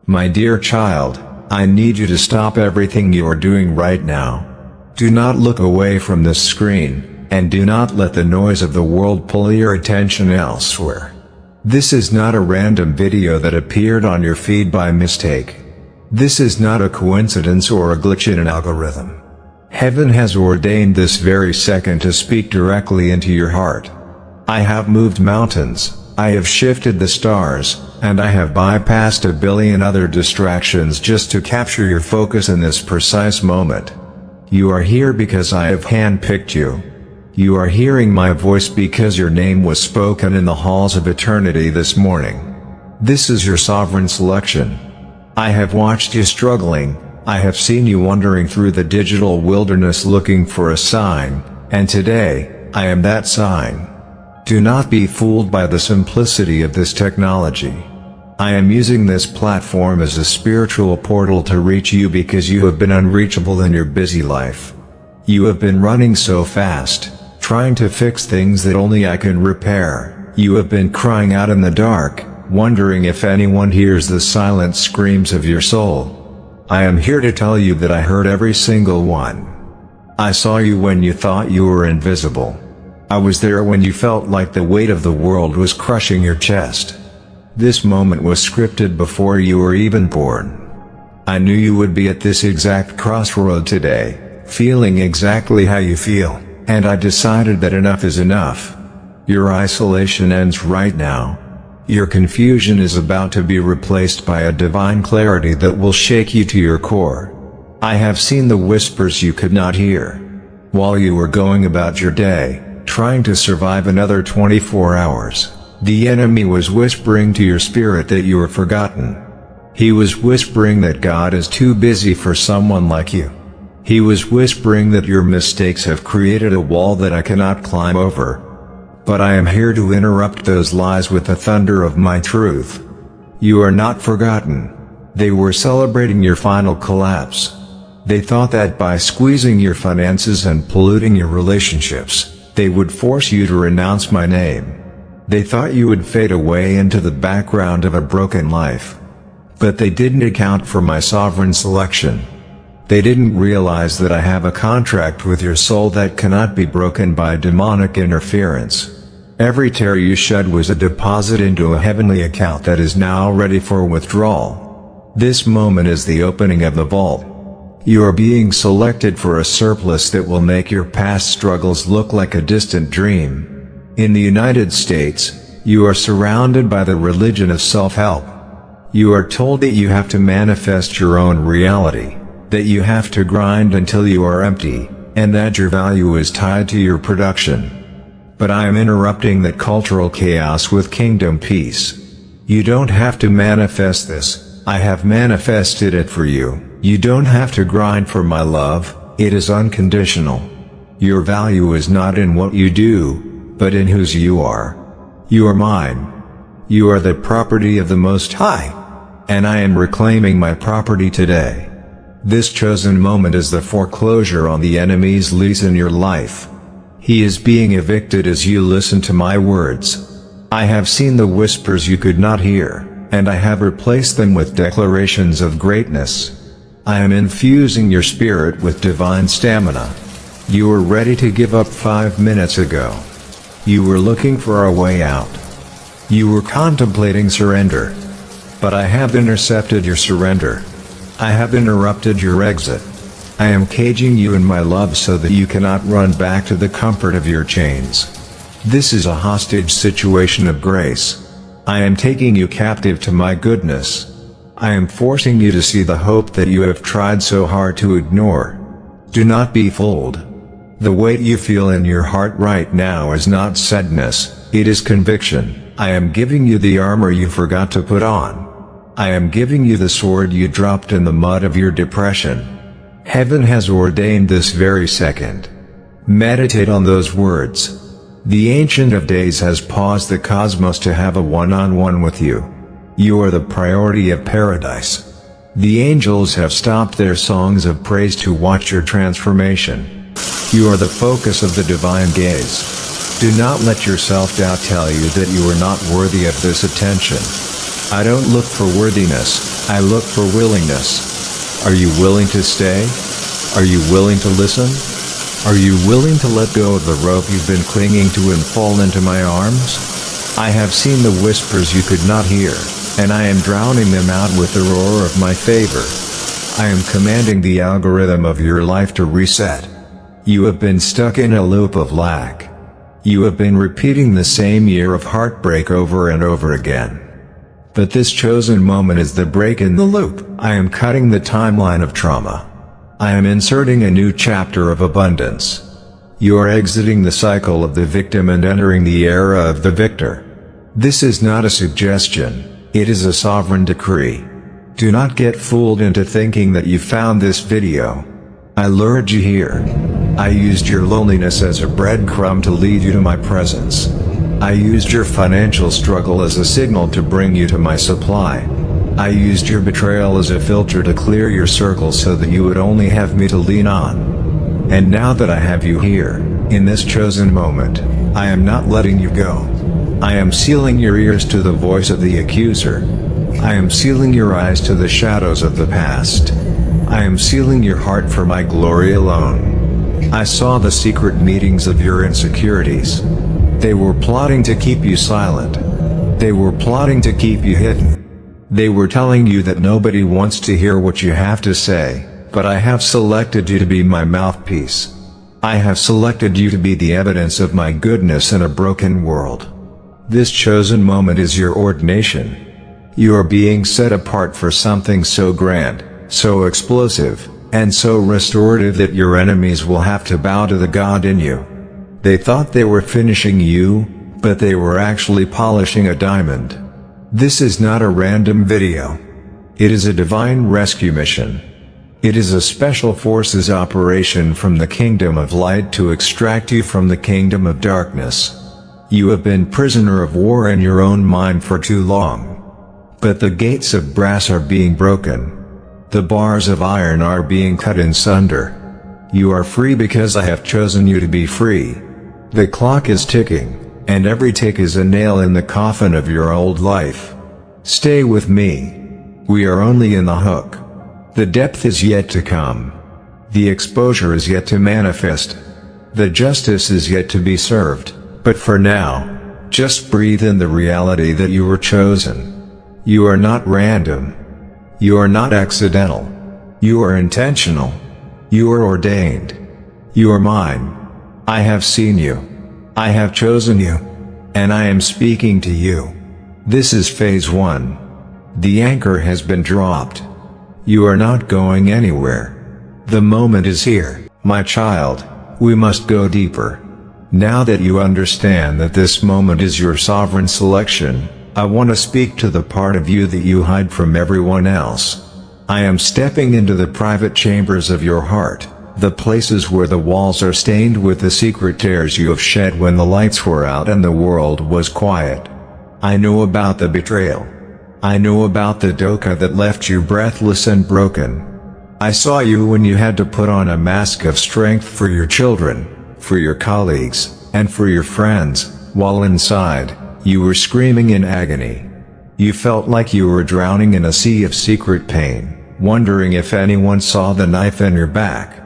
My dear child, I need you to stop everything you are doing right now. Do not look away from this screen, and do not let the noise of the world pull your attention elsewhere. This is not a random video that appeared on your feed by mistake. This is not a coincidence or a glitch in an algorithm. Heaven has ordained this very second to speak directly into your heart. I have moved mountains, I have shifted the stars, and I have bypassed a billion other distractions just to capture your focus in this precise moment. You are here because I have handpicked you. You are hearing my voice because your name was spoken in the halls of eternity this morning. This is your sovereign selection. I have watched you struggling, I have seen you wandering through the digital wilderness looking for a sign, and today, I am that sign. Do not be fooled by the simplicity of this technology. I am using this platform as a spiritual portal to reach you because you have been unreachable in your busy life. You have been running so fast, trying to fix things that only I can repair. You have been crying out in the dark, wondering if anyone hears the silent screams of your soul. I am here to tell you that I heard every single one. I saw you when you thought you were invisible. I was there when you felt like the weight of the world was crushing your chest. This moment was scripted before you were even born. I knew you would be at this exact crossroad today, feeling exactly how you feel, and I decided that enough is enough. Your isolation ends right now. Your confusion is about to be replaced by a divine clarity that will shake you to your core. I have seen the whispers you could not hear. While you were going about your day, trying to survive another 24 hours, the enemy was whispering to your spirit that you were forgotten. He was whispering that God is too busy for someone like you. He was whispering that your mistakes have created a wall that I cannot climb over. But I am here to interrupt those lies with the thunder of my truth. You are not forgotten. They were celebrating your final collapse. They thought that by squeezing your finances and polluting your relationships, they would force you to renounce my name. They thought you would fade away into the background of a broken life. But they didn't account for my sovereign selection. They didn't realize that I have a contract with your soul that cannot be broken by demonic interference. Every tear you shed was a deposit into a heavenly account that is now ready for withdrawal. This moment is the opening of the vault. You are being selected for a surplus that will make your past struggles look like a distant dream. In the United States, you are surrounded by the religion of self-help. You are told that you have to manifest your own reality, that you have to grind until you are empty, and that your value is tied to your production. But I am interrupting that cultural chaos with kingdom peace. You don't have to manifest this, I have manifested it for you. You don't have to grind for my love, it is unconditional. Your value is not in what you do, but in whose you are. You are mine. You are the property of the Most High. And I am reclaiming my property today. This chosen moment is the foreclosure on the enemy's lease in your life. He is being evicted as you listen to my words. I have seen the whispers you could not hear, and I have replaced them with declarations of greatness. I am infusing your spirit with divine stamina. You were ready to give up 5 minutes ago. You were looking for a way out. You were contemplating surrender. But I have intercepted your surrender. I have interrupted your exit. I am caging you in my love so that you cannot run back to the comfort of your chains. This is a hostage situation of grace. I am taking you captive to my goodness. I am forcing you to see the hope that you have tried so hard to ignore. Do not be fooled. The weight you feel in your heart right now is not sadness, it is conviction. I am giving you the armor you forgot to put on. I am giving you the sword you dropped in the mud of your depression. Heaven has ordained this very second. Meditate on those words. The Ancient of Days has paused the cosmos to have a one-on-one with you. You are the priority of paradise. The angels have stopped their songs of praise to watch your transformation. You are the focus of the divine gaze. Do not let your self-doubt tell you that you are not worthy of this attention. I don't look for worthiness, I look for willingness. Are you willing to stay? Are you willing to listen? Are you willing to let go of the rope you've been clinging to and fall into my arms? I have seen the whispers you could not hear, and I am drowning them out with the roar of my favor. I am commanding the algorithm of your life to reset. You have been stuck in a loop of lack. You have been repeating the same year of heartbreak over and over again. But this chosen moment is the break in the loop. I am cutting the timeline of trauma. I am inserting a new chapter of abundance. You are exiting the cycle of the victim and entering the era of the victor. This is not a suggestion, it is a sovereign decree. Do not get fooled into thinking that you found this video. I lured you here. I used your loneliness as a breadcrumb to lead you to my presence. I used your financial struggle as a signal to bring you to my supply. I used your betrayal as a filter to clear your circle so that you would only have me to lean on. And now that I have you here, in this chosen moment, I am not letting you go. I am sealing your ears to the voice of the accuser. I am sealing your eyes to the shadows of the past. I am sealing your heart for my glory alone. I saw the secret meetings of your insecurities. They were plotting to keep you silent. They were plotting to keep you hidden. They were telling you that nobody wants to hear what you have to say, but I have selected you to be my mouthpiece. I have selected you to be the evidence of my goodness in a broken world. This chosen moment is your ordination. You are being set apart for something so grand, so explosive, and so restorative that your enemies will have to bow to the God in you. They thought they were finishing you, but they were actually polishing a diamond. This is not a random video. It is a divine rescue mission. It is a special forces operation from the kingdom of light to extract you from the kingdom of darkness. You have been prisoner of war in your own mind for too long. But the gates of brass are being broken. The bars of iron are being cut in sunder. You are free because I have chosen you to be free. The clock is ticking, and every tick is a nail in the coffin of your old life. Stay with me. We are only in the hook. The depth is yet to come. The exposure is yet to manifest. The justice is yet to be served. But for now, just breathe in the reality that you were chosen. You are not random. You are not accidental. You are intentional. You are ordained. You are mine. I have seen you. I have chosen you. And I am speaking to you. This is phase 1. The anchor has been dropped. You are not going anywhere. The moment is here, my child. We must go deeper. Now that you understand that this moment is your sovereign selection, I want to speak to the part of you that you hide from everyone else. I am stepping into the private chambers of your heart. The places where the walls are stained with the secret tears you have shed when the lights were out and the world was quiet. I know about the betrayal. I know about the dhokha that left you breathless and broken. I saw you when you had to put on a mask of strength for your children, for your colleagues, and for your friends, while inside, you were screaming in agony. You felt like you were drowning in a sea of secret pain, wondering if anyone saw the knife in your back.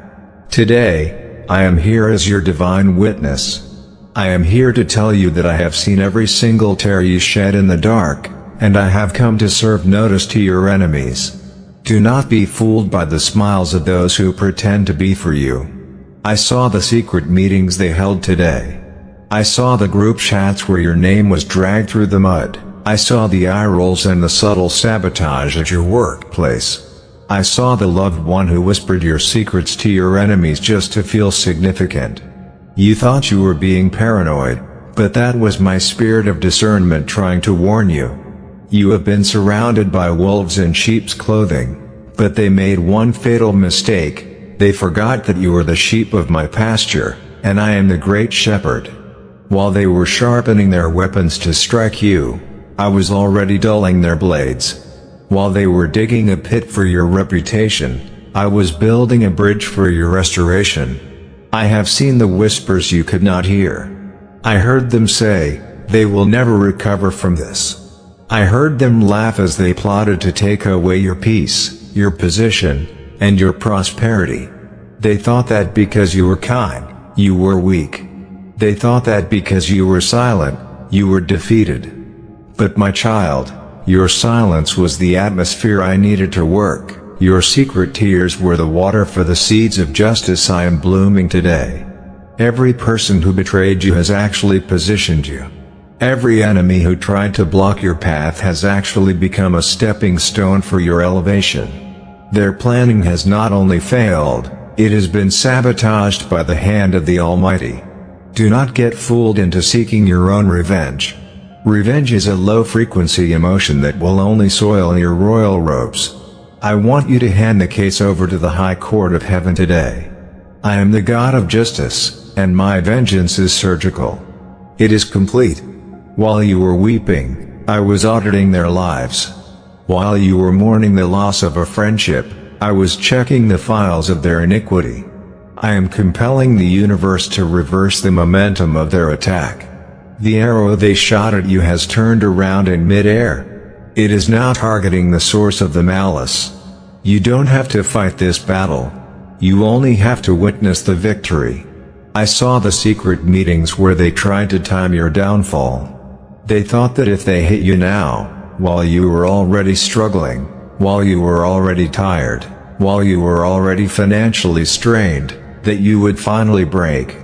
Today, I am here as your divine witness. I am here to tell you that I have seen every single tear you shed in the dark, and I have come to serve notice to your enemies. Do not be fooled by the smiles of those who pretend to be for you. I saw the secret meetings they held today. I saw the group chats where your name was dragged through the mud. I saw the eye rolls and the subtle sabotage at your workplace. I saw the loved one who whispered your secrets to your enemies just to feel significant. You thought you were being paranoid, but that was my spirit of discernment trying to warn you. You have been surrounded by wolves in sheep's clothing, but they made one fatal mistake. They forgot that you are the sheep of my pasture, and I am the great shepherd. While they were sharpening their weapons to strike you, I was already dulling their blades. While they were digging a pit for your reputation, I was building a bridge for your restoration. I have seen the whispers you could not hear. I heard them say, they will never recover from this. I heard them laugh as they plotted to take away your peace, your position, and your prosperity. They thought that because you were kind, you were weak. They thought that because you were silent, you were defeated. But my child, your silence was the atmosphere I needed to work. Your secret tears were the water for the seeds of justice I am blooming today. Every person who betrayed you has actually positioned you. Every enemy who tried to block your path has actually become a stepping stone for your elevation. Their planning has not only failed, it has been sabotaged by the hand of the Almighty. Do not get fooled into seeking your own revenge. Revenge is a low-frequency emotion that will only soil your royal robes. I want you to hand the case over to the High Court of Heaven today. I am the God of justice, and my vengeance is surgical. It is complete. While you were weeping, I was auditing their lives. While you were mourning the loss of a friendship, I was checking the files of their iniquity. I am compelling the universe to reverse the momentum of their attack. The arrow they shot at you has turned around in mid-air. It is now targeting the source of the malice. You don't have to fight this battle. You only have to witness the victory. I saw the secret meetings where they tried to time your downfall. They thought that if they hit you now, while you were already struggling, while you were already tired, while you were already financially strained, that you would finally break.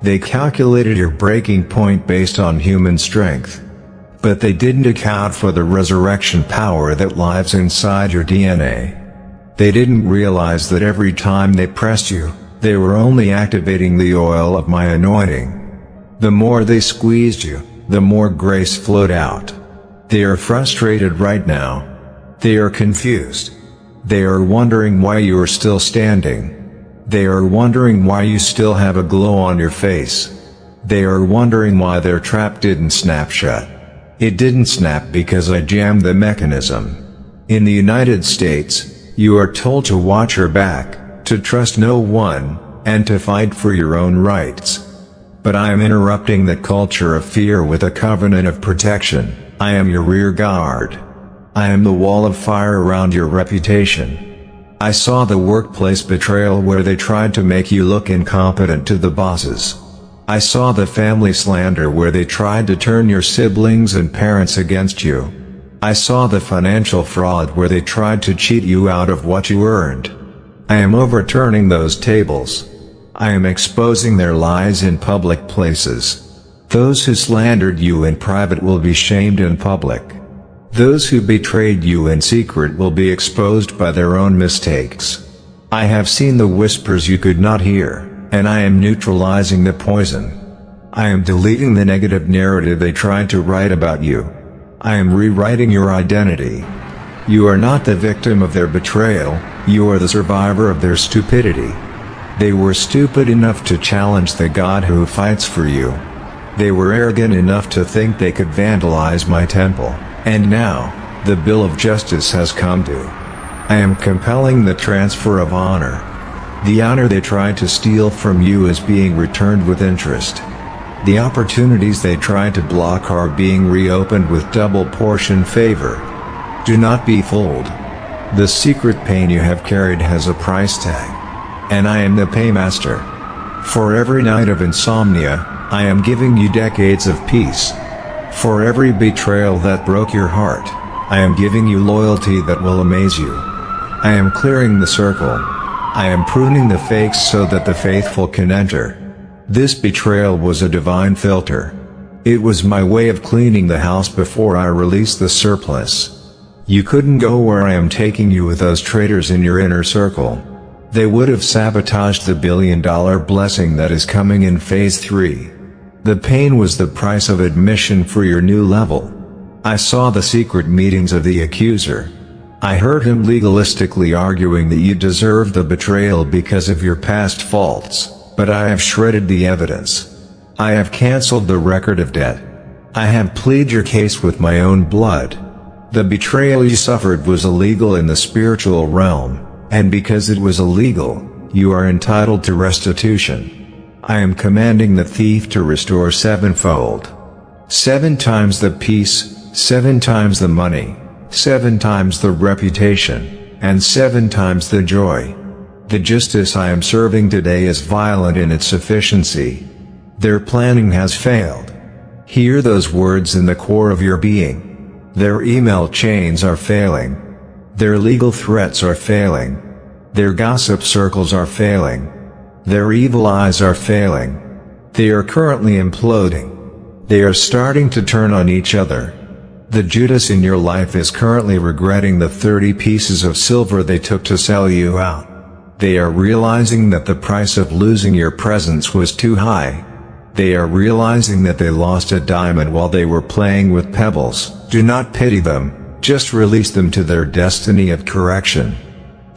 They calculated your breaking point based on human strength. But they didn't account for the resurrection power that lives inside your DNA. They didn't realize that every time they pressed you, they were only activating the oil of my anointing. The more they squeezed you, the more grace flowed out. They are frustrated right now. They are confused. They are wondering why you are still standing. They are wondering why you still have a glow on your face. They are wondering why their trap didn't snap shut. It didn't snap because I jammed the mechanism. In the United States, you are told to watch your back, to trust no one, and to fight for your own rights. But I am interrupting the culture of fear with a covenant of protection. I am your rear guard. I am the wall of fire around your reputation. I saw the workplace betrayal where they tried to make you look incompetent to the bosses. I saw the family slander where they tried to turn your siblings and parents against you. I saw the financial fraud where they tried to cheat you out of what you earned. I am overturning those tables. I am exposing their lies in public places. Those who slandered you in private will be shamed in public. Those who betrayed you in secret will be exposed by their own mistakes. I have seen the whispers you could not hear, and I am neutralizing the poison. I am deleting the negative narrative they tried to write about you. I am rewriting your identity. You are not the victim of their betrayal, you are the survivor of their stupidity. They were stupid enough to challenge the God who fights for you. They were arrogant enough to think they could vandalize my temple. And now, the bill of justice has come due. I am compelling the transfer of honor. The honor they tried to steal from you is being returned with interest. The opportunities they tried to block are being reopened with double portion favor. Do not be fooled. The secret pain you have carried has a price tag. And I am the paymaster. For every night of insomnia, I am giving you decades of peace. For every betrayal that broke your heart, I am giving you loyalty that will amaze you. I am clearing the circle. I am pruning the fakes so that the faithful can enter. This betrayal was a divine filter. It was my way of cleaning the house before I released the surplus. You couldn't go where I am taking you with those traitors in your inner circle. They would have sabotaged the billion-dollar blessing that is coming in phase 3. The pain was the price of admission for your new level. I saw the secret meetings of the accuser. I heard him legalistically arguing that you deserved the betrayal because of your past faults, but I have shredded the evidence. I have canceled the record of debt. I have pleaded your case with my own blood. The betrayal you suffered was illegal in the spiritual realm, and because it was illegal, you are entitled to restitution. I am commanding the thief to restore sevenfold. 7 times the peace, 7 times the money, 7 times the reputation, and 7 times the joy. The justice I am serving today is violent in its efficiency. Their planning has failed. Hear those words in the core of your being. Their email chains are failing. Their legal threats are failing. Their gossip circles are failing. Their evil eyes are failing. They are currently imploding. They are starting to turn on each other. The Judas in your life is currently regretting the 30 pieces of silver they took to sell you out. They are realizing that the price of losing your presence was too high. They are realizing that they lost a diamond while they were playing with pebbles. Do not pity them, just release them to their destiny of correction.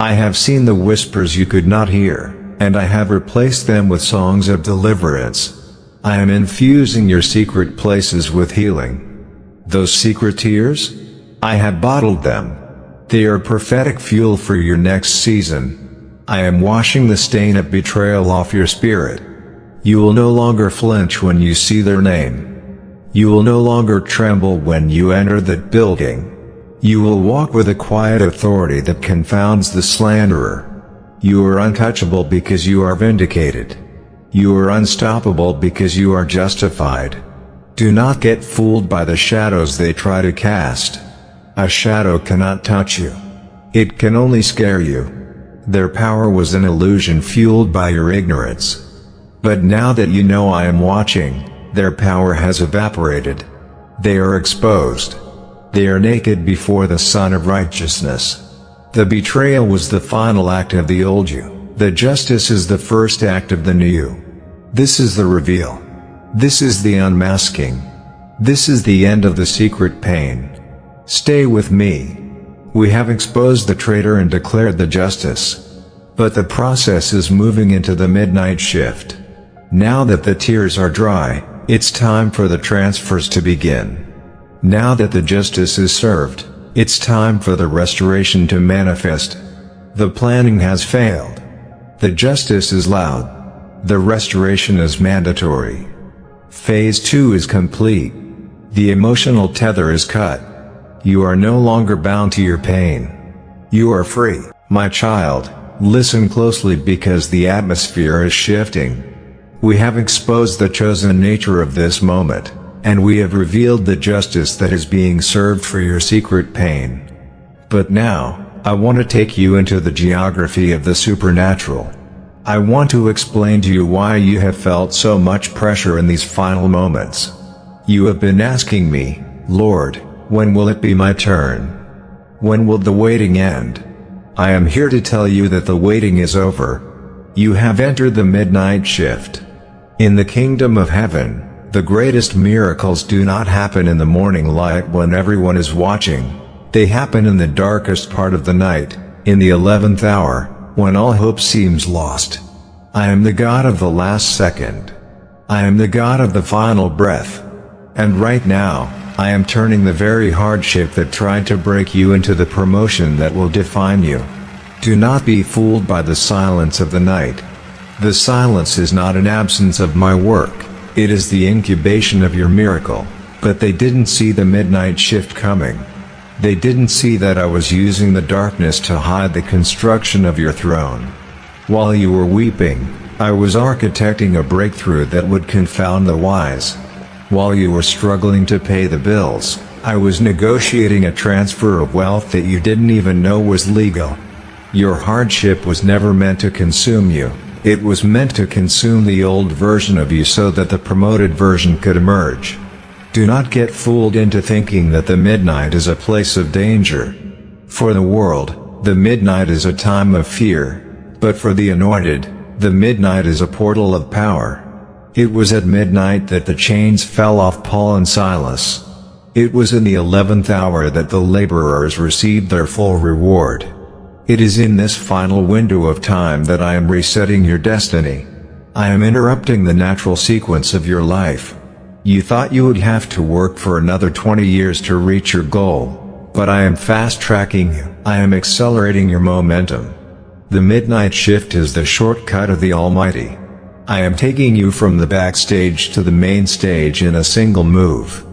I have seen the whispers you could not hear, and I have replaced them with songs of deliverance. I am infusing your secret places with healing. Those secret tears? I have bottled them. They are prophetic fuel for your next season. I am washing the stain of betrayal off your spirit. You will no longer flinch when you see their name. You will no longer tremble when you enter that building. You will walk with a quiet authority that confounds the slanderer. You are untouchable because you are vindicated. You are unstoppable because you are justified. Do not get fooled by the shadows they try to cast. A shadow cannot touch you. It can only scare you. Their power was an illusion fueled by your ignorance. But now that you know I am watching, their power has evaporated. They are exposed. They are naked before the Son of Righteousness. The betrayal was the final act of the old you. The justice is the first act of the new you. This is the reveal. This is the unmasking. This is the end of the secret pain. Stay with me. We have exposed the traitor and declared the justice. But the process is moving into the midnight shift. Now that the tears are dry, it's time for the transfers to begin. Now that the justice is served, it's time for the restoration to manifest. The planning has failed. The justice is loud. The restoration is mandatory. Phase 2 is complete. The emotional tether is cut. You are no longer bound to your pain. You are free. My child, listen closely because the atmosphere is shifting. We have exposed the chosen nature of this moment, and we have revealed the justice that is being served for your secret pain. But now, I want to take you into the geography of the supernatural. I want to explain to you why you have felt so much pressure in these final moments. You have been asking me, Lord, when will it be my turn? When will the waiting end? I am here to tell you that the waiting is over. You have entered the midnight shift. In the kingdom of heaven, the greatest miracles do not happen in the morning light when everyone is watching. They happen in the darkest part of the night, in the 11th hour, when all hope seems lost. I am the God of the last second. I am the God of the final breath. And right now, I am turning the very hardship that tried to break you into the promotion that will define you. Do not be fooled by the silence of the night. The silence is not an absence of my work, it is the incubation of your miracle. But they didn't see the midnight shift coming. They didn't see that I was using the darkness to hide the construction of your throne. While you were weeping, I was architecting a breakthrough that would confound the wise. While you were struggling to pay the bills, I was negotiating a transfer of wealth that you didn't even know was legal. Your hardship was never meant to consume you, it was meant to consume the old version of you so that the promoted version could emerge. Do not get fooled into thinking that the midnight is a place of danger. For the world, the midnight is a time of fear, but for the anointed, the midnight is a portal of power. It was at midnight that the chains fell off Paul and Silas. It was in the 11th hour that the laborers received their full reward. It is in this final window of time that I am resetting your destiny. I am interrupting the natural sequence of your life. You thought you would have to work for another 20 years to reach your goal, but I am fast-tracking you. I am accelerating your momentum. The midnight shift is the shortcut of the Almighty. I am taking you from the backstage to the main stage in a single move.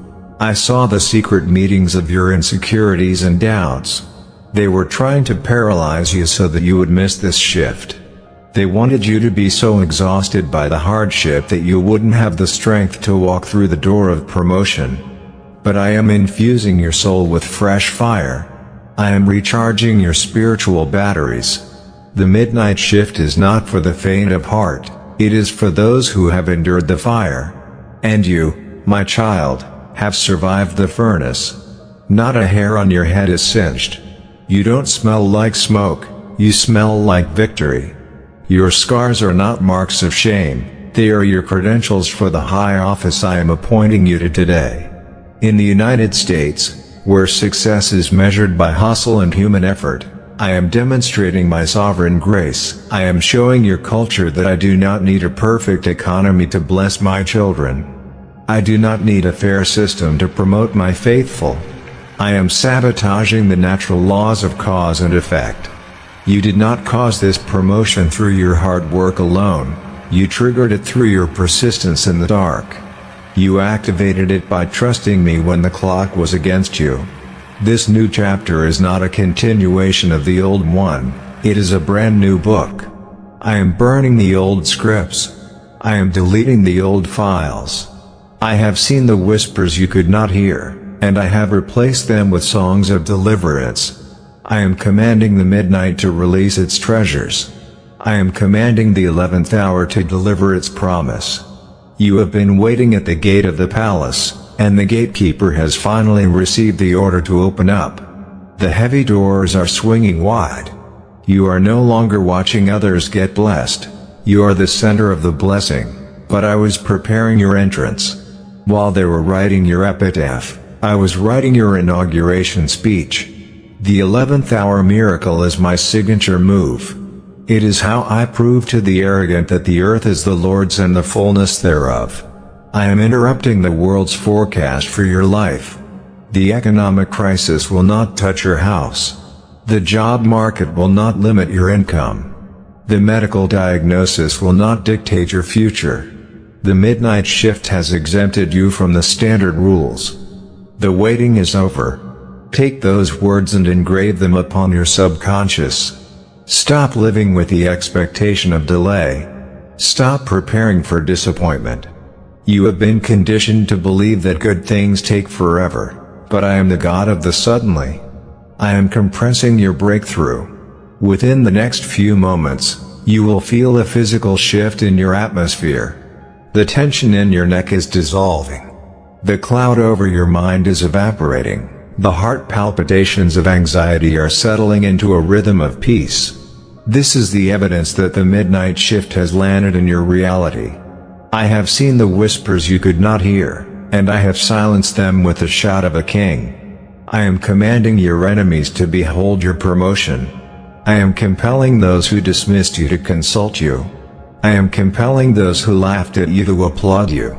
I saw the secret meetings of your insecurities and doubts. They were trying to paralyze you so that you would miss this shift. They wanted you to be so exhausted by the hardship that you wouldn't have the strength to walk through the door of promotion. But I am infusing your soul with fresh fire. I am recharging your spiritual batteries. The midnight shift is not for the faint of heart, it is for those who have endured the fire. And you, my child, have survived the furnace. Not a hair on your head is singed. You don't smell like smoke, you smell like victory. Your scars are not marks of shame, they are your credentials for the high office I am appointing you to today. In the United States, where success is measured by hustle and human effort, I am demonstrating my sovereign grace. I am showing your culture that I do not need a perfect economy to bless my children. I do not need a fair system to promote my faithful. I am sabotaging the natural laws of cause and effect. You did not cause this promotion through your hard work alone, you triggered it through your persistence in the dark. You activated it by trusting me when the clock was against you. This new chapter is not a continuation of the old one, it is a brand new book. I am burning the old scripts. I am deleting the old files. I have seen the whispers you could not hear, and I have replaced them with songs of deliverance. I am commanding the midnight to release its treasures. I am commanding the 11th hour to deliver its promise. You have been waiting at the gate of the palace, and the gatekeeper has finally received the order to open up. The heavy doors are swinging wide. You are no longer watching others get blessed. You are the center of the blessing, but I was preparing your entrance. While they were writing your epitaph, I was writing your inauguration speech. The 11th hour miracle is my signature move. It is how I prove to the arrogant that the earth is the Lord's and the fullness thereof. I am interrupting the world's forecast for your life. The economic crisis will not touch your house. The job market will not limit your income. The medical diagnosis will not dictate your future. The midnight shift has exempted you from the standard rules. The waiting is over. Take those words and engrave them upon your subconscious. Stop living with the expectation of delay. Stop preparing for disappointment. You have been conditioned to believe that good things take forever, but I am the God of the suddenly. I am compressing your breakthrough. Within the next few moments, you will feel a physical shift in your atmosphere. The tension in your neck is dissolving. The cloud over your mind is evaporating. The heart palpitations of anxiety are settling into a rhythm of peace. This is the evidence that the midnight shift has landed in your reality. I have seen the whispers you could not hear, and I have silenced them with the shout of a king. I am commanding your enemies to behold your promotion. I am compelling those who dismissed you to consult you. I am compelling those who laughed at you to applaud you.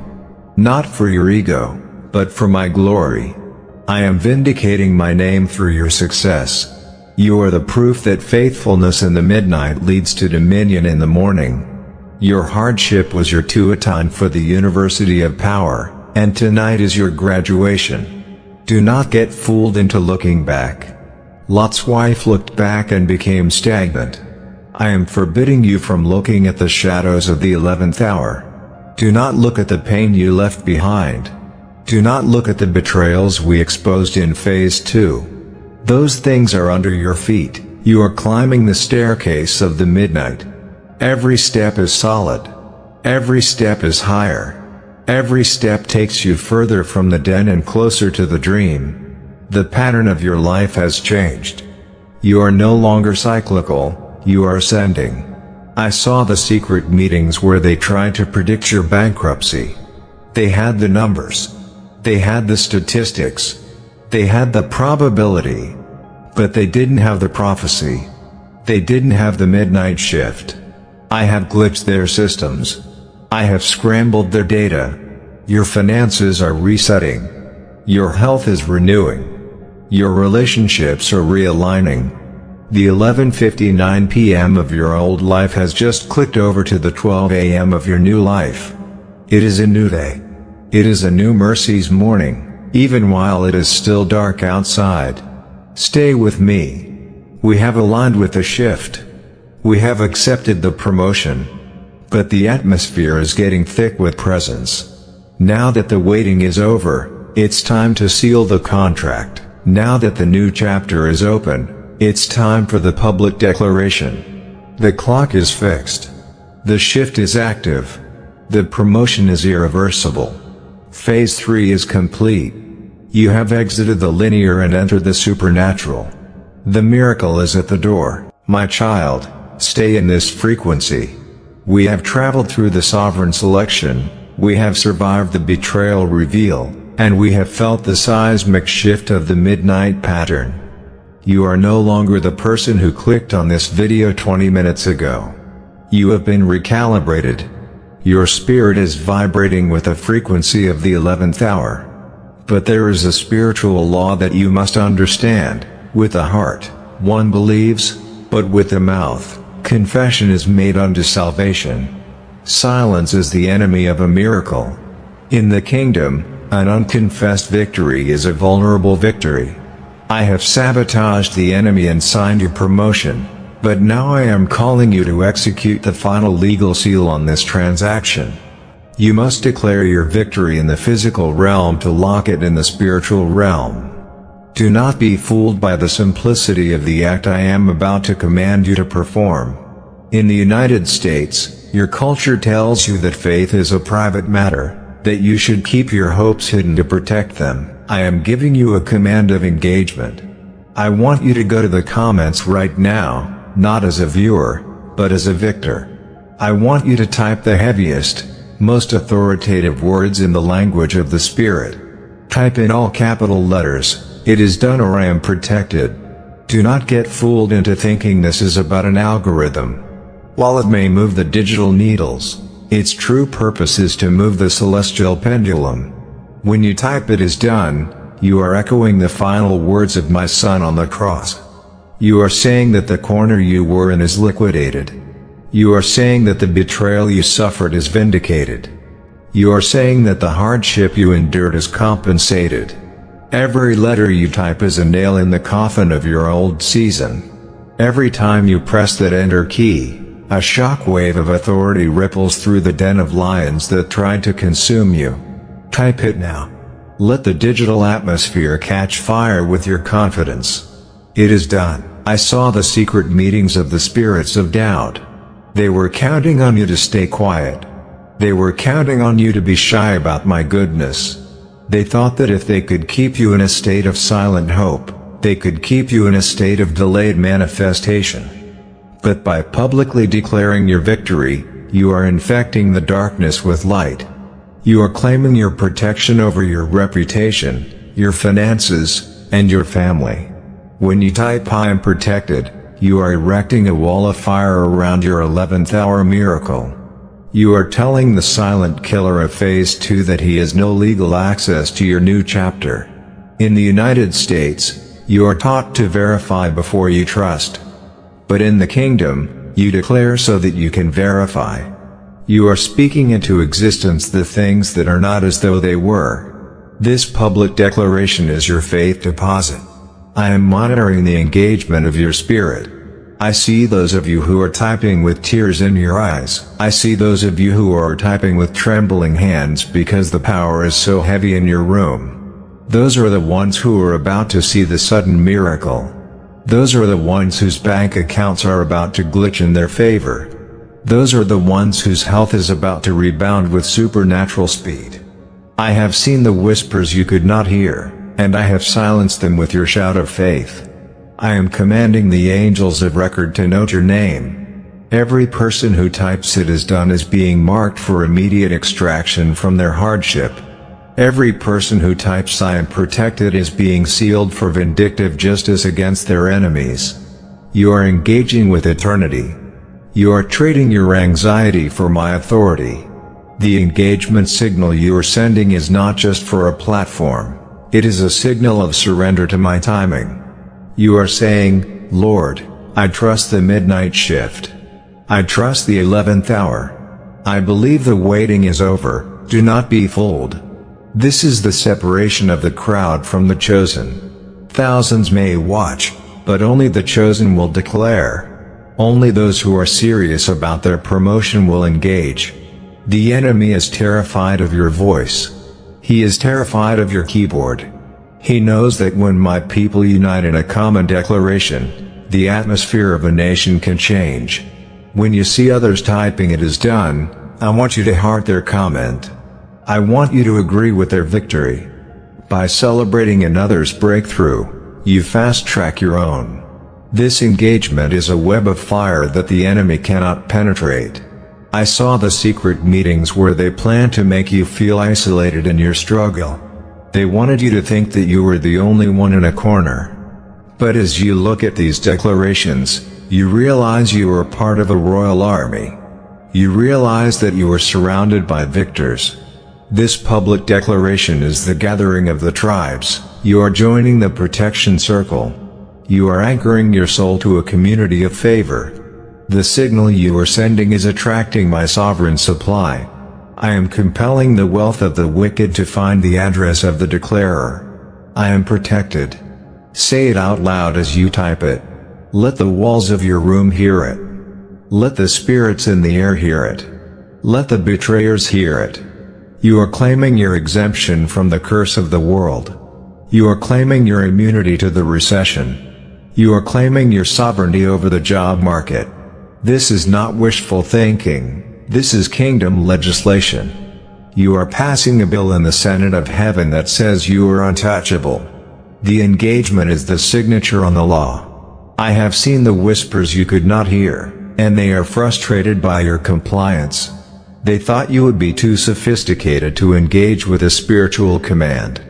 Not for your ego, but for my glory. I am vindicating my name through your success. You are the proof that faithfulness in the midnight leads to dominion in the morning. Your hardship was your tuition for the University of Power, and tonight is your graduation. Do not get fooled into looking back. Lot's wife looked back and became stagnant. I am forbidding you from looking at the shadows of the 11th hour. Do not look at the pain you left behind. Do not look at the betrayals we exposed in Phase 2. Those things are under your feet. You are climbing the staircase of the midnight. Every step is solid. Every step is higher. Every step takes you further from the den and closer to the dream. The pattern of your life has changed. You are no longer cyclical, you are ascending. I saw the secret meetings where they tried to predict your bankruptcy. They had the numbers. They had the statistics. They had the probability. But they didn't have the prophecy. They didn't have the midnight shift. I have glitched their systems. I have scrambled their data. Your finances are resetting. Your health is renewing. Your relationships are realigning. The 11:59 p.m. of your old life has just clicked over to the 12 a.m. of your new life. It is a new day. It is a new mercies morning. even while it is still dark outside. Stay with me. We have aligned with the shift. We have accepted the promotion. But the atmosphere is getting thick with presence. Now that the waiting is over, it's time to seal the contract. Now that the new chapter is open, it's time for the public declaration. The clock is fixed. The shift is active. The promotion is irreversible. Phase 3 is complete. You have exited the linear and entered the supernatural. The miracle is at the door. My child, stay in this frequency. We have traveled through the sovereign selection, we have survived the betrayal reveal, and we have felt the seismic shift of the midnight pattern. You are no longer the person who clicked on this video 20 minutes ago. You have been recalibrated. Your spirit is vibrating with the frequency of the 11th hour. But there is a spiritual law that you must understand. With the heart, one believes, but with the mouth, confession is made unto salvation. Silence is the enemy of a miracle. In the kingdom, an unconfessed victory is a vulnerable victory. I have sabotaged the enemy and signed your promotion, but now I am calling you to execute the final legal seal on this transaction. You must declare your victory in the physical realm to lock it in the spiritual realm. Do not be fooled by the simplicity of the act I am about to command you to perform. In the United States, your culture tells you that faith is a private matter, that you should keep your hopes hidden to protect them. I am giving you a command of engagement. I want you to go to the comments right now, not as a viewer, but as a victor. I want you to type the heaviest, most authoritative words in the language of the Spirit. Type in all capital letters, "It is done," or "I am protected." Do not get fooled into thinking this is about an algorithm. While it may move the digital needles, its true purpose is to move the celestial pendulum. When you type "It is done," you are echoing the final words of my Son on the cross. You are saying that the corner you were in is liquidated. You are saying that the betrayal you suffered is vindicated. You are saying that the hardship you endured is compensated. Every letter you type is a nail in the coffin of your old season. Every time you press that enter key, a shockwave of authority ripples through the den of lions that tried to consume you. Type it now. Let the digital atmosphere catch fire with your confidence. It is done. I saw the secret meetings of the spirits of doubt. They were counting on you to stay quiet. They were counting on you to be shy about my goodness. They thought that if they could keep you in a state of silent hope, they could keep you in a state of delayed manifestation. But by publicly declaring your victory, you are infecting the darkness with light. You are claiming your protection over your reputation, your finances, and your family. When you type "I am protected," you are erecting a wall of fire around your 11th hour miracle. You are telling the silent killer of Phase 2 that he has no legal access to your new chapter. In the United States, you are taught to verify before you trust. But in the kingdom, you declare so that you can verify. You are speaking into existence the things that are not as though they were. This public declaration is your faith deposit. I am monitoring the engagement of your spirit. I see those of you who are typing with tears in your eyes. I see those of you who are typing with trembling hands because the power is so heavy in your room. Those are the ones who are about to see the sudden miracle. Those are the ones whose bank accounts are about to glitch in their favor. Those are the ones whose health is about to rebound with supernatural speed. I have seen the whispers you could not hear, and I have silenced them with your shout of faith. I am commanding the angels of record to note your name. Every person who types "It is done" is being marked for immediate extraction from their hardship. Every person who types "I am protected" is being sealed for vindictive justice against their enemies. You are engaging with eternity. You are trading your anxiety for my authority. The engagement signal you are sending is not just for a platform. It is a signal of surrender to my timing. You are saying, "Lord, I trust the midnight shift. I trust the 11th hour. I believe the waiting is over." Do not be fooled. This is the separation of the crowd from the chosen. Thousands may watch, but only the chosen will declare. Only those who are serious about their promotion will engage. The enemy is terrified of your voice. He is terrified of your keyboard. He knows that when my people unite in a common declaration, the atmosphere of a nation can change. When you see others typing "it is done," I want you to heart their comment. I want you to agree with their victory. By celebrating another's breakthrough, you fast-track your own. This engagement is a web of fire that the enemy cannot penetrate. I saw the secret meetings where they planned to make you feel isolated in your struggle. They wanted you to think that you were the only one in a corner. But as you look at these declarations, you realize you are part of a royal army. You realize that you are surrounded by victors. This public declaration is the gathering of the tribes. You are joining the protection circle. You are anchoring your soul to a community of favor. The signal you are sending is attracting my sovereign supply. I am compelling the wealth of the wicked to find the address of the declarer. I am protected. Say it out loud as you type it. Let the walls of your room hear it. Let the spirits in the air hear it. Let the betrayers hear it. You are claiming your exemption from the curse of the world. You are claiming your immunity to the recession. You are claiming your sovereignty over the job market. This is not wishful thinking, this is kingdom legislation. You are passing a bill in the Senate of Heaven that says you are untouchable. The engagement is the signature on the law. I have seen the whispers you could not hear, and they are frustrated by your compliance. They thought you would be too sophisticated to engage with a spiritual command.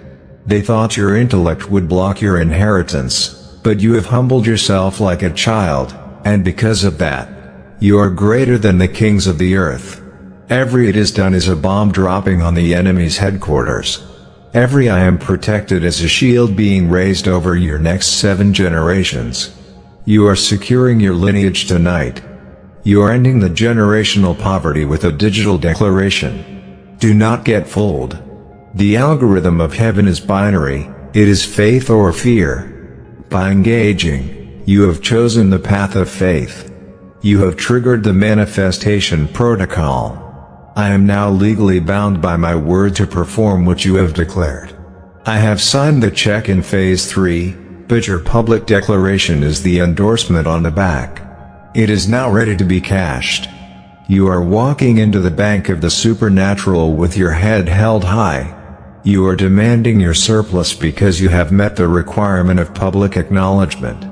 They thought your intellect would block your inheritance, but you have humbled yourself like a child, and because of that, you are greater than the kings of the earth. Every "it is done" is a bomb dropping on the enemy's headquarters. Every "I am protected" is a shield being raised over your next 7 generations. You are securing your lineage tonight. You are ending the generational poverty with a digital declaration. Do not get fooled. The algorithm of heaven is binary, it is faith or fear. By engaging, you have chosen the path of faith. You have triggered the manifestation protocol. I am now legally bound by my word to perform what you have declared. I have signed the check in phase 3, but your public declaration is the endorsement on the back. It is now ready to be cashed. You are walking into the bank of the supernatural with your head held high. You are demanding your surplus because you have met the requirement of public acknowledgement.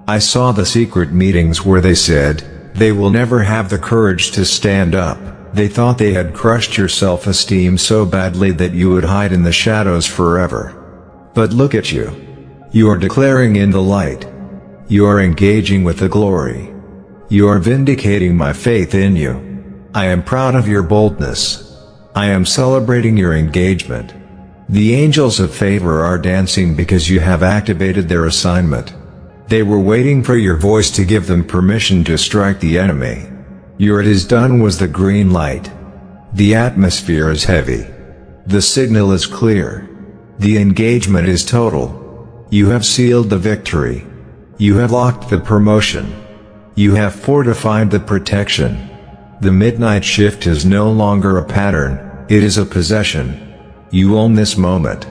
I saw the secret meetings where they said, they will never have the courage to stand up. They thought they had crushed your self-esteem so badly that you would hide in the shadows forever. But look at you. You are declaring in the light. You are engaging with the glory. You are vindicating my faith in you. I am proud of your boldness. I am celebrating your engagement. The angels of favor are dancing because you have activated their assignment. They were waiting for your voice to give them permission to strike the enemy. Your "it is done" was the green light. The atmosphere is heavy. The signal is clear. The engagement is total. You have sealed the victory. You have locked the promotion. You have fortified the protection. The midnight shift is no longer a pattern, it is a possession. You own this moment.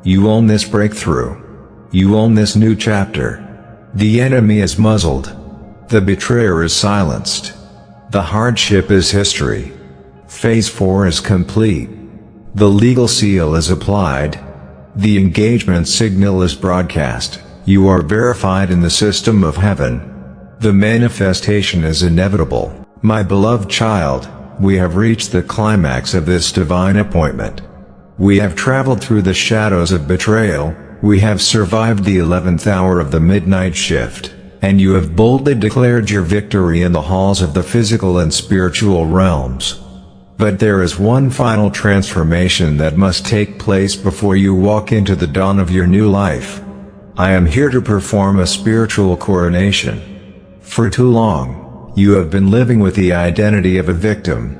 You own this breakthrough. You own this new chapter. The enemy is muzzled. The betrayer is silenced. The hardship is history. Phase 4 is complete. The legal seal is applied. The engagement signal is broadcast. You are verified in the system of heaven. The manifestation is inevitable. My beloved child, we have reached the climax of this divine appointment. We have traveled through the shadows of betrayal, we have survived the 11th hour of the midnight shift, and you have boldly declared your victory in the halls of the physical and spiritual realms. But there is one final transformation that must take place before you walk into the dawn of your new life. I am here to perform a spiritual coronation. For too long, you have been living with the identity of a victim.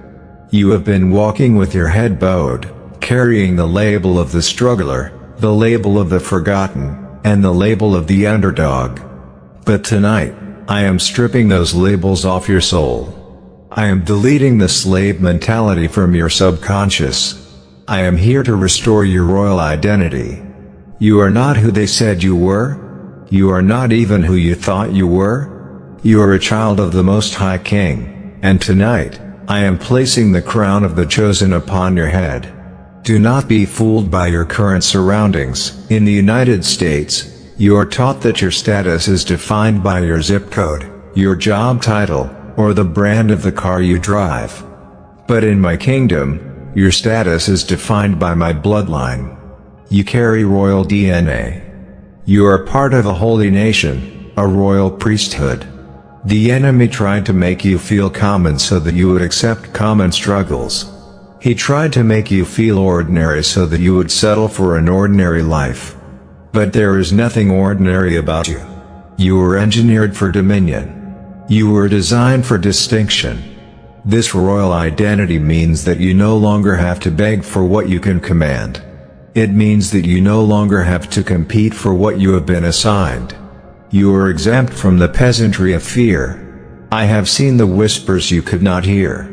You have been walking with your head bowed, carrying the label of the struggler, the label of the forgotten, and the label of the underdog. But tonight, I am stripping those labels off your soul. I am deleting the slave mentality from your subconscious. I am here to restore your royal identity. You are not who they said you were. You are not even who you thought you were. You are a child of the Most High King, and tonight, I am placing the crown of the chosen upon your head. Do not be fooled by your current surroundings. In the United States, you are taught that your status is defined by your zip code, your job title, or the brand of the car you drive. But in my kingdom, your status is defined by my bloodline. You carry royal DNA. You are part of a holy nation, a royal priesthood. The enemy tried to make you feel common so that you would accept common struggles. He tried to make you feel ordinary so that you would settle for an ordinary life. But there is nothing ordinary about you. You were engineered for dominion. You were designed for distinction. This royal identity means that you no longer have to beg for what you can command. It means that you no longer have to compete for what you have been assigned. You are exempt from the peasantry of fear. I have seen the whispers you could not hear.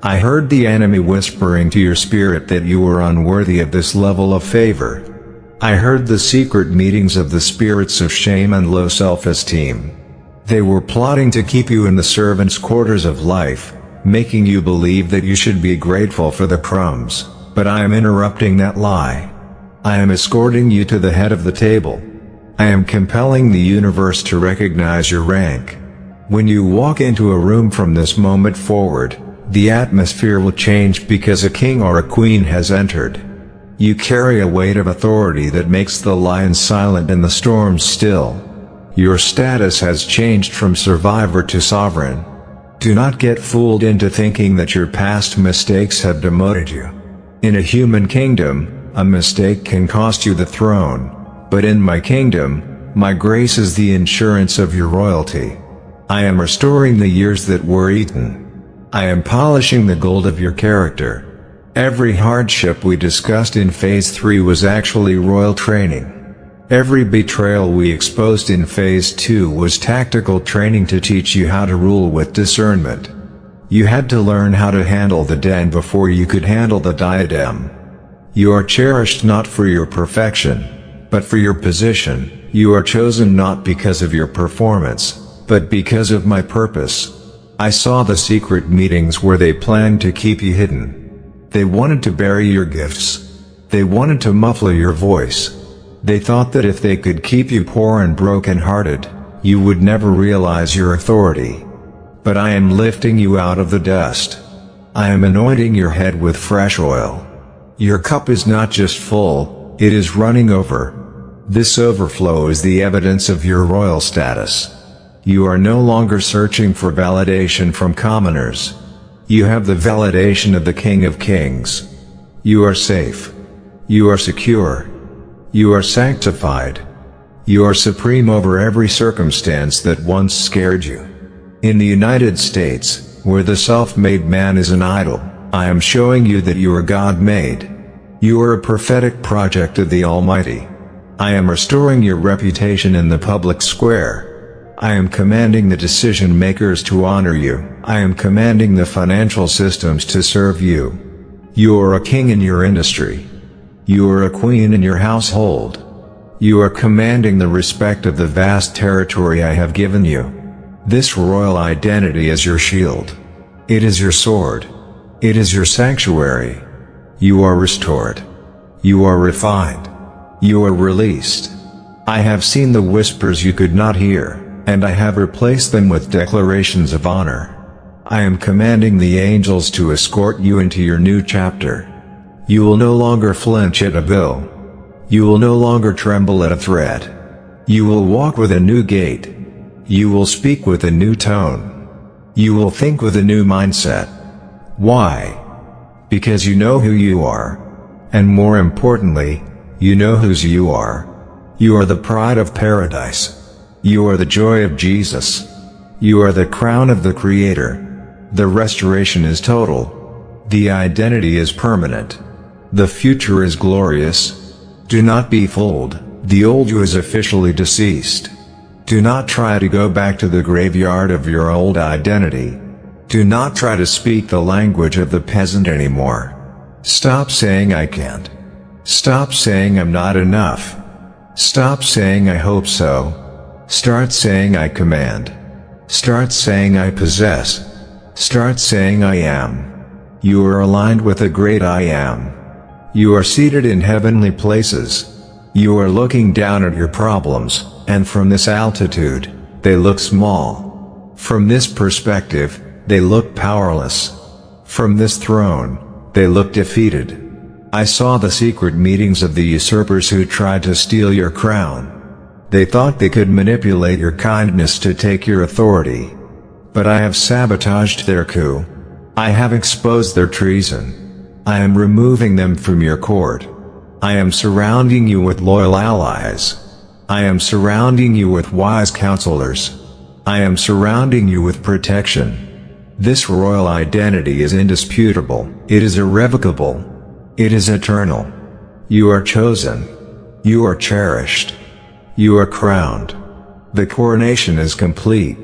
I heard the enemy whispering to your spirit that you were unworthy of this level of favor. I heard the secret meetings of the spirits of shame and low self-esteem. They were plotting to keep you in the servants' quarters of life, making you believe that you should be grateful for the crumbs, but I am interrupting that lie. I am escorting you to the head of the table. I am compelling the universe to recognize your rank. When you walk into a room from this moment forward, the atmosphere will change because a king or a queen has entered. You carry a weight of authority that makes the lion silent and the storm still. Your status has changed from survivor to sovereign. Do not get fooled into thinking that your past mistakes have demoted you. In a human kingdom, a mistake can cost you the throne. But in my kingdom, my grace is the insurance of your royalty. I am restoring the years that were eaten. I am polishing the gold of your character. Every hardship we discussed in Phase 3 was actually royal training. Every betrayal we exposed in Phase 2 was tactical training to teach you how to rule with discernment. You had to learn how to handle the den before you could handle the diadem. You are cherished not for your perfection, but for your position. You are chosen not because of your performance, but because of my purpose. I saw the secret meetings where they planned to keep you hidden. They wanted to bury your gifts. They wanted to muffle your voice. They thought that if they could keep you poor and broken-hearted, you would never realize your authority. But I am lifting you out of the dust. I am anointing your head with fresh oil. Your cup is not just full, it is running over. This overflow is the evidence of your royal status. You are no longer searching for validation from commoners. You have the validation of the King of Kings. You are safe. You are secure. You are sanctified. You are supreme over every circumstance that once scared you. In the United States, where the self-made man is an idol, I am showing you that you are God-made. You are a prophetic project of the Almighty. I am restoring your reputation in the public square. I am commanding the decision makers to honor you. I am commanding the financial systems to serve you. You are a king in your industry. You are a queen in your household. You are commanding the respect of the vast territory I have given you. This royal identity is your shield. It is your sword. It is your sanctuary. You are restored. You are refined. You are released. I have seen the whispers you could not hear, and I have replaced them with declarations of honor. I am commanding the angels to escort you into your new chapter. You will no longer flinch at a bill. You will no longer tremble at a threat. You will walk with a new gait. You will speak with a new tone. You will think with a new mindset. Why? Because you know who you are. And more importantly, you know whose you are. You are the pride of paradise. You are the joy of Jesus. You are the crown of the Creator. The restoration is total. The identity is permanent. The future is glorious. Do not be fooled, the old you is officially deceased. Do not try to go back to the graveyard of your old identity. Do not try to speak the language of the peasant anymore. Stop saying I can't. Stop saying I'm not enough. Stop saying I hope so. Start saying I command. Start saying I possess. Start saying I am. You are aligned with the great I am. You are seated in heavenly places. You are looking down at your problems, and from this altitude, they look small. From this perspective, they look powerless. From this throne, they look defeated. I saw the secret meetings of the usurpers who tried to steal your crown. They thought they could manipulate your kindness to take your authority. But I have sabotaged their coup. I have exposed their treason. I am removing them from your court. I am surrounding you with loyal allies. I am surrounding you with wise counselors. I am surrounding you with protection. This royal identity is indisputable. It is irrevocable. It is eternal. You are chosen. You are cherished. You are crowned. The coronation is complete.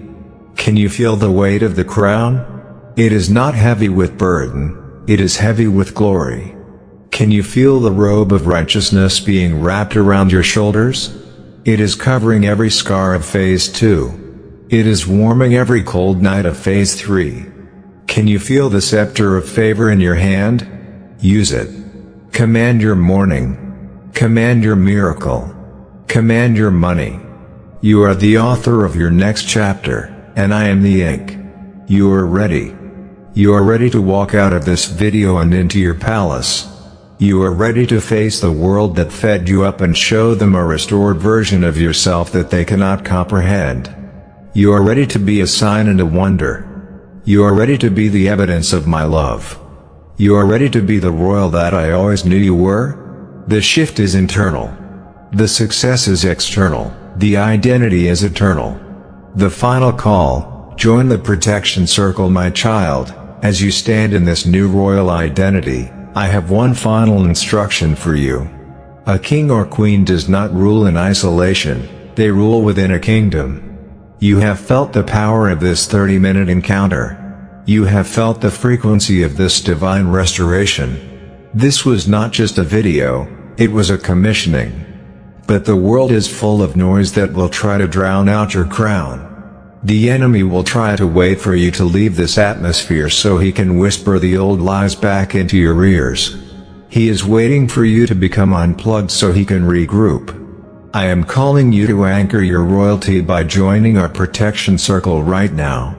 Can you feel the weight of the crown? It is not heavy with burden, it is heavy with glory. Can you feel the robe of righteousness being wrapped around your shoulders? It is covering every scar of phase 2. It is warming every cold night of phase 3. Can you feel the scepter of favor in your hand? Use it. Command your morning. Command your miracle. Command your money. You are the author of your next chapter, and I am the ink. You are ready. You are ready to walk out of this video and into your palace. You are ready to face the world that fed you up and show them a restored version of yourself that they cannot comprehend. You are ready to be a sign and a wonder. You are ready to be the evidence of my love. You are ready to be the royal that I always knew you were. The shift is internal. The success is external. The identity is eternal. The final call: join the protection circle, my child. As you stand in this new royal identity, I have one final instruction for you. A king or queen does not rule in isolation, they rule within a kingdom. You have felt the power of this 30-minute encounter. You have felt the frequency of this divine restoration. This was not just a video, it was a commissioning. But the world is full of noise that will try to drown out your crown. The enemy will try to wait for you to leave this atmosphere so he can whisper the old lies back into your ears. He is waiting for you to become unplugged so he can regroup. I am calling you to anchor your royalty by joining our protection circle right now.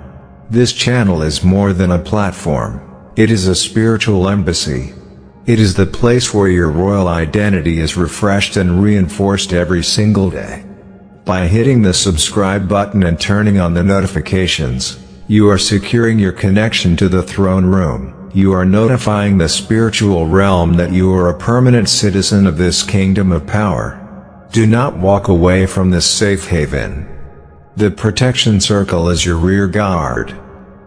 This channel is more than a platform. It is a spiritual embassy. It is the place where your royal identity is refreshed and reinforced every single day. By hitting the subscribe button and turning on the notifications, you are securing your connection to the throne room. You are notifying the spiritual realm that you are a permanent citizen of this kingdom of power. Do not walk away from this safe haven. The protection circle is your rear guard.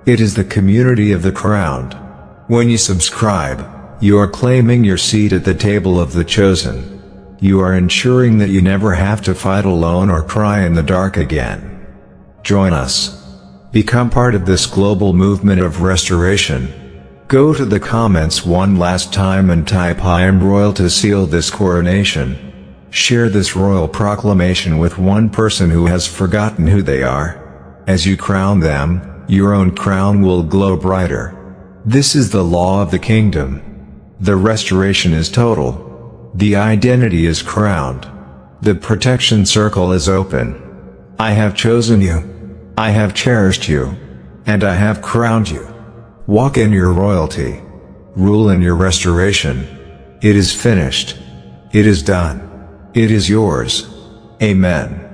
It is the community of the crowned. When you subscribe, you are claiming your seat at the table of the chosen. You are ensuring that you never have to fight alone or cry in the dark again. Join us. Become part of this global movement of restoration. Go to the comments one last time and type "I am royal" to seal this coronation. Share this royal proclamation with one person who has forgotten who they are. As you crown them, your own crown will glow brighter. This is the law of the kingdom. The restoration is total. The identity is crowned. The protection circle is open. I have chosen you. I have cherished you. And I have crowned you. Walk in your royalty. Rule in your restoration. It is finished. It is done. It is yours. Amen.